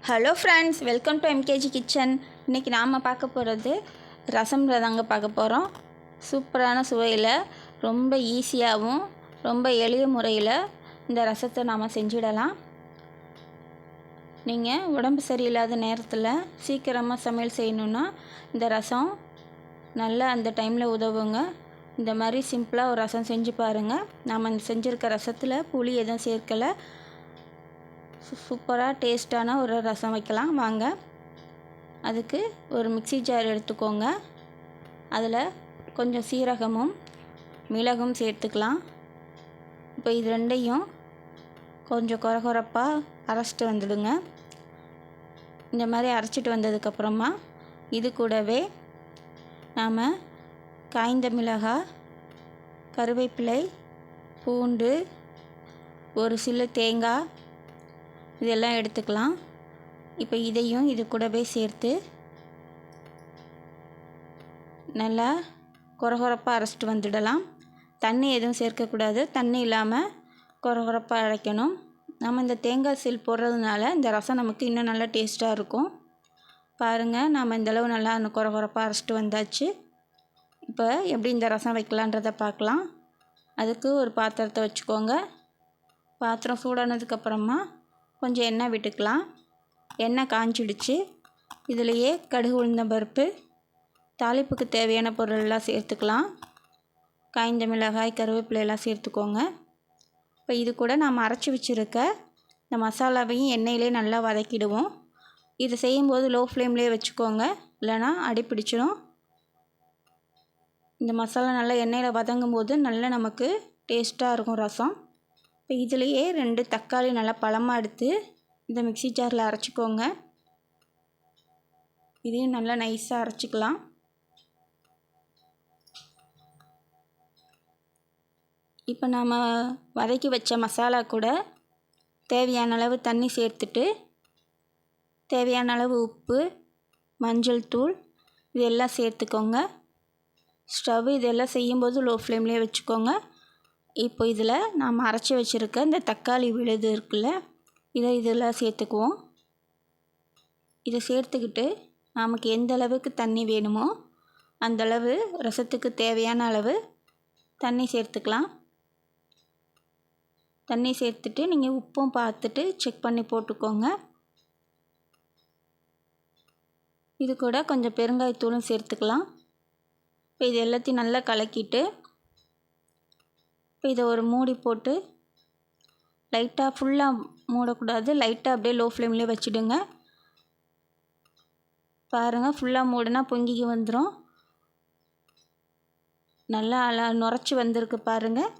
Hello friends, welcome to MKG kitchen. இன்றைக்கி நாம் பார்க்க போகிறது ரசம் தாங்க பார்க்க போகிறோம். சூப்பரான சுவையில் ரொம்ப ஈஸியாகவும் ரொம்ப எளிய முறையில் இந்த ரசத்தை நாம் செஞ்சிடலாம். நீங்கள் உடம்பு சரியில்லாத நேரத்தில் சீக்கிரமாக சமையல் செய்யணுன்னா இந்த ரசம் நல்லா அந்த டைமில் உதவுங்க. இந்த மாதிரி சிம்பிளாக ஒரு ரசம் செஞ்சு பாருங்கள். நாம் செஞ்சுருக்க ரசத்தில் புளி எதுவும் சேர்க்கலை. சூப்பராக டேஸ்ட்டான ஒரு ரசம் வைக்கலாம் வாங்க. அதுக்கு ஒரு மிக்ஸி ஜார் எடுத்துக்கோங்க. அதில் கொஞ்சம் சீரகமும் மிளகும் சேர்த்துக்கலாம். இப்போ இது ரெண்டையும் கொஞ்சம் கொரகொரப்பாக அரைச்சிட்டு வந்துடுங்க. இந்த மாதிரி அரைச்சிட்டு வந்ததுக்கப்புறமா இது கூடவே நாம் காய்ந்த மிளகாய், கருவேப்பிலை, பூண்டு, ஒரு சில்லு தேங்காய் இதெல்லாம் எடுத்துக்கலாம். இப்போ இதையும் இது கூடவே சேர்த்து நல்லா கொரகொரப்பாக அரைச்சிட்டு வந்துடலாம். தண்ணி எதுவும் சேர்க்கக்கூடாது. தண்ணி இல்லாமல் கொரகொரப்பாக அரைக்கணும். நம்ம இந்த தேங்காய் சீல் போடுறதுனால இந்த ரசம் நமக்கு இன்னும் நல்லா டேஸ்ட்டாக இருக்கும். பாருங்கள், நாம் இந்தளவு நல்லா கொரகொரப்பாக அரைச்சிட்டு வந்தாச்சு. இப்போ எப்படி இந்த ரசம் வைக்கலான்றதை பார்க்கலாம். அதுக்கு ஒரு பாத்திரத்தை வச்சுக்கோங்க. பாத்திரம் சூடானதுக்கப்புறமா கொஞ்சம் எண்ணெய் விட்டுக்கலாம். எண்ணெய் காஞ்சிடுச்சு. இதிலையே கடுகு, உளுந்தம் பருப்பு, தாளிப்புக்கு தேவையான பொருளெல்லாம் சேர்த்துக்கலாம். காய்ந்த மிளகாய், கருவேப்பிலையெல்லாம் சேர்த்துக்கோங்க. இப்போ இது கூட நாம் அரைச்சி வச்சுருக்க இந்த மசாலாவையும் எண்ணெயிலே நல்லா வதக்கிடுவோம். இது செய்யும்போது லோ ஃப்ளேம்லேயே வச்சுக்கோங்க, இல்லைனா அடிப்பிடிச்சிடும். இந்த மசாலா நல்லா எண்ணெயில் வதங்கும் போது நல்லா நமக்கு டேஸ்ட்டாக இருக்கும் ரசம். இப்போ இதுலேயே 2 தக்காளி நல்லா பழமாக எடுத்து இந்த மிக்ஸி ஜாரில் அரைச்சிக்கோங்க. இதையும் நல்லா நைஸாக அரைச்சிக்கலாம். இப்போ நாம் வதக்கி வச்ச மசாலா கூட தேவையான அளவு தண்ணி சேர்த்துட்டு தேவையான அளவு உப்பு, மஞ்சள் தூள் இதெல்லாம் சேர்த்துக்கோங்க. ஸ்டவ் இதெல்லாம் செய்யும்போது லோ ஃப்ளேம்லேயே வச்சுக்கோங்க. இப்போ இதில் நாம் அரைச்சி வச்சுருக்க இந்த தக்காளி விழுது இருக்குல்ல, இதில் சேர்த்துக்குவோம். இதை சேர்த்துக்கிட்டு நமக்கு எந்த அளவுக்கு தண்ணி வேணுமோ அந்தளவு ரசத்துக்கு தேவையான அளவு தண்ணி சேர்த்துக்கலாம். தண்ணி சேர்த்துட்டு நீங்கள் உப்பும் பார்த்துட்டு செக் பண்ணி போட்டுக்கோங்க. இது கூட கொஞ்சம் பெருங்காயத்தூளும் சேர்த்துக்கலாம். இப்போ இது எல்லாத்தையும் நல்லா கலக்கிட்டு இப்போ இதை ஒரு மூடி போட்டு லைட்டாக ஃபுல்லாக மூடக்கூடாது, லைட்டாக அப்படியே லோ ஃப்ளேம்லேயே வச்சுடுங்க. பாருங்கள், ஃபுல்லாக மூடினா பொங்கி வந்துடும். நல்லா நுரைச்சி வந்திருக்கு பாருங்கள்.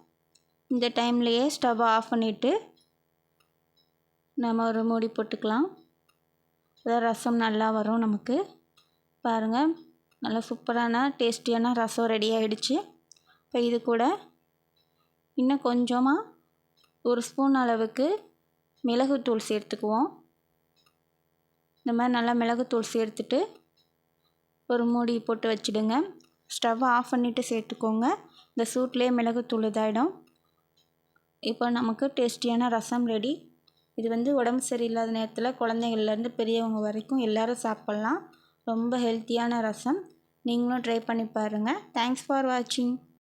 இந்த டைம்லையே ஸ்டவ்வை ஆஃப் பண்ணிவிட்டு நம்ம ஒரு மூடி போட்டுக்கலாம். அதான் ரசம் நல்லா வரும் நமக்கு. பாருங்கள், நல்லா சூப்பரான டேஸ்டியான ரசம் ரெடி ஆகிடுச்சு. இப்போ இது கூட இன்னும் கொஞ்சமாக ஒரு ஸ்பூன் அளவுக்கு மிளகுத்தூள் சேர்த்துக்குவோம். இந்த மாதிரி நல்லா மிளகுத்தூள் சேர்த்துட்டு ஒரு மூடி போட்டு வச்சுடுங்க. ஸ்டவ்வை ஆஃப் பண்ணிவிட்டு சேர்த்துக்கோங்க. இந்த சூட்லேயே மிளகுத்தூள் இதாகிடும். இப்போ நமக்கு டேஸ்டியான ரசம் ரெடி. இது உடம்பு சரியில்லாத நேரத்தில் குழந்தைங்கள்லேருந்து பெரியவங்க வரைக்கும் எல்லோரும் சாப்பிட்லாம். ரொம்ப ஹெல்த்தியான ரசம். நீங்களும் ட்ரை பண்ணி பாருங்கள். தேங்க்ஸ் ஃபார் வாட்சிங்.